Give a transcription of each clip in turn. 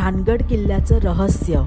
भानगड किल्ल्याचं रहस्य,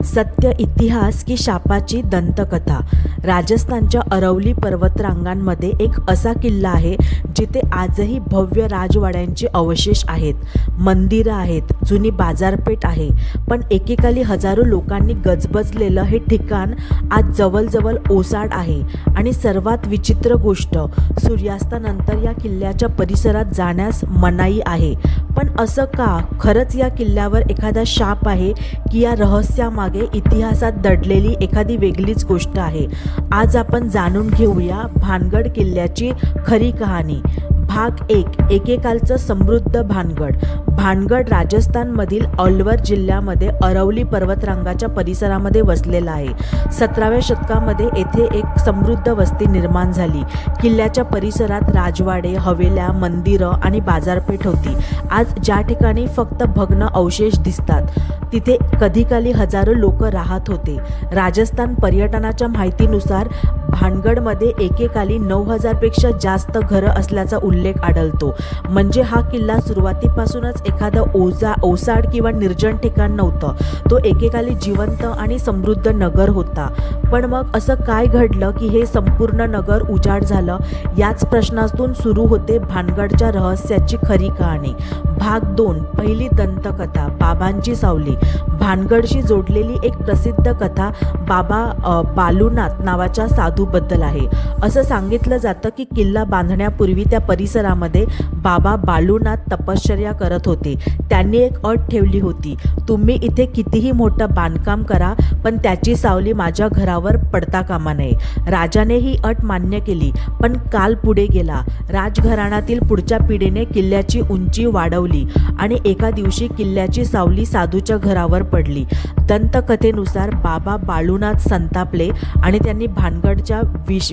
सत्य इतिहास की शापाची दंतकथा। राजस्थानच्या अरवली पर्वतरांगांमध्ये एक असा किल्ला आहे जिथे आजही भव्य राजवाड्यांचे अवशेष आहेत, मंदिरं आहेत, जुनी बाजारपेठ आहे। पण एकेकाली हजारो लोकांनी गजबजलेलं हे ठिकाण आज जवळजवळ ओसाड आहे। आणि सर्वात विचित्र गोष्ट, सूर्यास्तानंतर या किल्ल्याच्या परिसरात जाण्यास मनाई आहे। पण असं का? खरंच या किल्ल्यावर एखादा शाप आहे की या रहस्यामागे इतिहासात दडलेली एखादी वेगळीच गोष्ट आहे? आज आपण जाणून घेऊया भानगड किल्ल्याची खरी कहाणी। भाग 1, एकेकालचं समृद्ध भानगड। भानगड राजस्थानमधील अलवर जिल्ह्यामध्ये अरवली पर्वतरांगाच्या परिसरामध्ये वसलेला आहे। 17व्या शतकामध्ये येथे एक समृद्ध वस्ती निर्माण झाली। किल्ल्याच्या परिसरात राजवाडे, हवेल्या, मंदिरं आणि बाजारपेठ होती। आज ज्या ठिकाणी फक्त भग्न अवशेष दिसतात तिथे कधीकाली हजारो लोक राहत होते। राजस्थान पर्यटनाच्या माहितीनुसार भानगडमध्ये एकेकाली 9000 पेक्षा जास्त घरं असल्याचा उल्लेख आढळतो। म्हणजे हा किल्ला सुरुवातीपासूनच एखादं ओसाड किंवा निर्जन ठिकाण नव्हतं, तो एकेकाली जिवंत आणि समृद्ध नगर होता। पण मग असं काय घडलं की हे संपूर्ण नगर उजाड झालं? याच प्रश्नातून सुरू होते भानगडच्या रहस्याची खरी कहाणी। भाग 2, पहिली दंतकथा, बाबांची सावली। भानगडशी जोडलेली एक प्रसिद्ध कथा बाबा बालूनाथ नावाच्या साधूबद्दल आहे। असं सांगितलं जातं की किल्ला बांधण्यापूर्वी त्या परिसरामध्ये बाबा बालूनाथ तपश्चर्या करत होते। त्यांनी एक अट ठेवली होती, तुम्ही इथे कितीही मोठं बांधकाम करा पण त्याची सावली माझ्या घरावर पडता कामा नये। राजाने ही अट मान्य केली। पण काल पुढे गेला। राजघराण्यातील पुढच्या पिढीने किल्ल्याची उंची वाढवली आणि एका दिवशी किल्ल्याची सावली साधूच्या घरावर पडली। दंतकथेनुसार बाबा बालूनाथ संतापले आणि त्यांनी भानगडच्या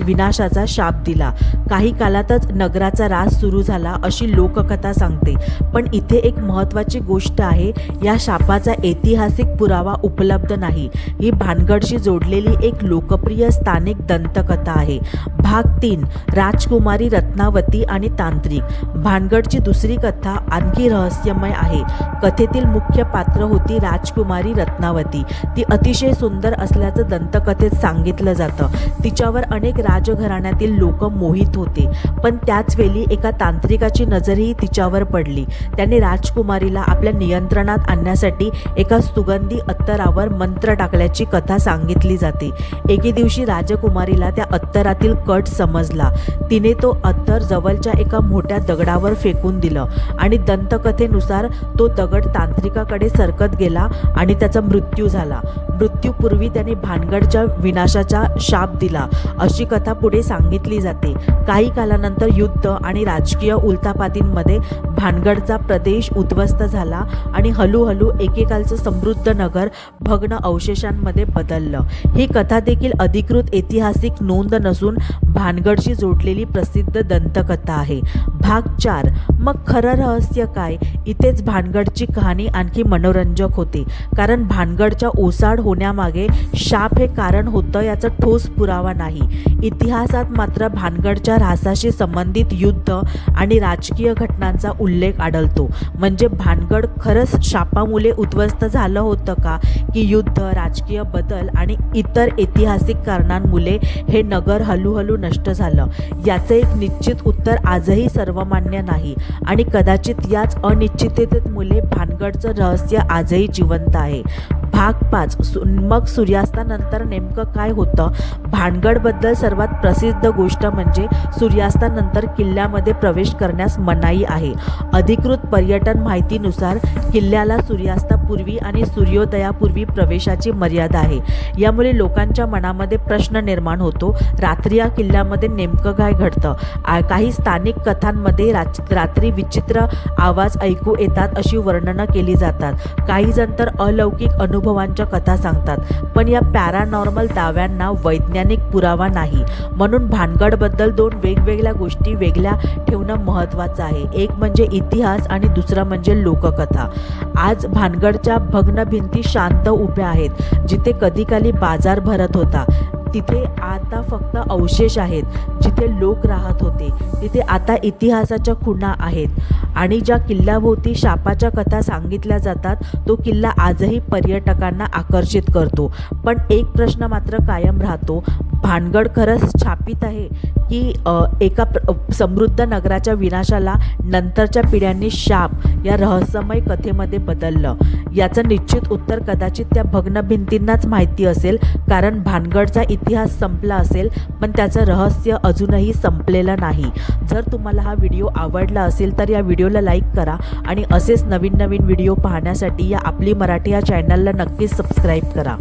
विनाशाचा शाप दिला। काही कालातच नगराचा राज सुरू झाला अशी लोककथा सांगते। पण इथे एक महत्त्वाची गोष्ट आहे, या शापाचा ऐतिहासिक पुरावा उपलब्ध नाही। ही भानगडशी जोडलेली एक लोकप्रिय स्थानिक दंतकथा आहे। भाग 3, राजकुमारी रत्नावती आणि तांत्रिक। भानगडची दुसरी कथा आणखी रहस्यमय आहे। कथेतील मुख्य पात्र होती राजकुमारी रत्नावती। ती अतिशय सुंदर असल्याचं दंतकथेत सांगितलं जातं। तिच्यावर अनेक राजघराण्यातील लोक मोहित होते। पण त्याचवेळी एका तांत्रिकाची नजरही तिच्यावर पडली। त्याने राजकुमारीला आपल्या नियंत्रणात आणण्यासाठी एका सुगंधी अत्तरावर मंत्र टाकल्याची कथा सांगितली जाते। एके दिवशी राजकुमारीला त्या अत्तरातील कट समजला। तिने तो अत्तर जवळच्या एका मोठ्या दगडावर फेकून दिलं आणि दंतकथेनुसार तो दगड तांत्रिकाकडे सरकत गेला आणि त्याचा मृत्यू झाला। मृत्यूपूर्वी त्याने भानगडच्या विनाशाचा शाप दिला अशी कथा पुढे सांगितली जाते। काही कालानंतर युद्ध आणि राजकीय उलथापातींमध्ये भानगडचा प्रदेश उद्ध्वस्त झाला आणि हळूहळू एकेकालचं समृद्ध नगर भग्न अवशेषांमध्ये बदललं। ही कथा देखील अधिकृत ऐतिहासिक नोंद नसून भानगडशी जोडलेली प्रसिद्ध दंतकथा आहे। भाग 4, मग खरं रहस्य काय? इथेच भानगडची कहाणी आणखी मनोरंजक होते, कारण भानगडच्या ओसाड होण्यामागे शाप हे कारण होतं याचा ठोस पुरावा नाही। इतिहासात मात्र भानगडच्या ऱ्हासाशी संबंधित युद्ध आणि राजकीय घटनांचा उल्लेख आढळतो। म्हणजे भानगड खरंच शापामुळे उद्ध्वस्त झालं होतं का, की युद्ध, राजकीय बदल आणि इतर ऐतिहासिक कारणांमुळे हे नगर हळूहळू नष्ट झालं? याचं एक निश्चित उत्तर आजही सर्वमान्य नाही आणि कदाचित याच अनिश्चिततेमुळे भानगडचं रहस्य आजही जिवंत आहे। भाग 5, मग सूर्यास्तानंतर नेमकं काय होतं? भानगडबद्दल सर्वात प्रसिद्ध गोष्ट म्हणजे सूर्यास्तानंतर किल्ल्यामध्ये प्रवेश करण्यास मनाई आहे। अधिकृत पर्यटन माहितीनुसार किल्ल्याला सूर्यास्तापूर्वी आणि सूर्योदयापूर्वी प्रवेशाची मर्यादा आहे। यामुळे लोकांच्या मनामध्ये प्रश्न निर्माण होतो, रात्री या किल्ल्यामध्ये नेमकं काय घडतं? काही स्थानिक कथांमध्ये रात्री विचित्र आवाज ऐकू येतात अशी वर्णनं केली जातात। काही जण तर अलौकिक अनुभवांच्या कथा सांगतात। पण या पॅरानॉर्मल दाव्यांना वैज्ञानिक पुरावा नाही। म्हणून भानगडबद्दल 2 वेगवेगळ्या गोष्टी वेगळ्या ठेवणं महत्त्वाचं आहे। एक म्हणजे इतिहास आणि दुसरं म्हणजे लोककथा। आज भानगडच्या भग्न भिंती शांत उभ्या आहेत, जिथे कधीकाली बाजार भरत होता। तिथे आता फक्त अवशेष आहेत. जिथे लोक राहत होते तिथे आता इतिहासाच्या खुणा आहेत. आणि ज्या किल्ल्याभोवती शापाच्या कथा सांगितल्या जातात तो किल्ला आजही पर्यटकांना आकर्षित करतो. पण एक प्रश्न मात्र कायम राहतो, भानगड खरंच छापित आहे की एका समृद्ध नगराच्या विनाशाला नंतरच्या पिढ्यांनी शाप या रहस्यमय कथेमध्ये बदललं? याचं निश्चित उत्तर कदाचित त्या भग्न भिंतींनाच माहिती असेल, कारण भानगडचा इतिहास संपला असेल पण त्याचं रहस्य अजूनही संपलेलं नाही. जर तुम्हाला हा व्हिडिओ आवडला असेल तर या व्हिडिओला लाईक करा आणि असेच नवीन नवीन व्हिडिओ पाहण्यासाठी या आपली मराठी या चॅनलला नक्कीच सबस्क्राईब करा.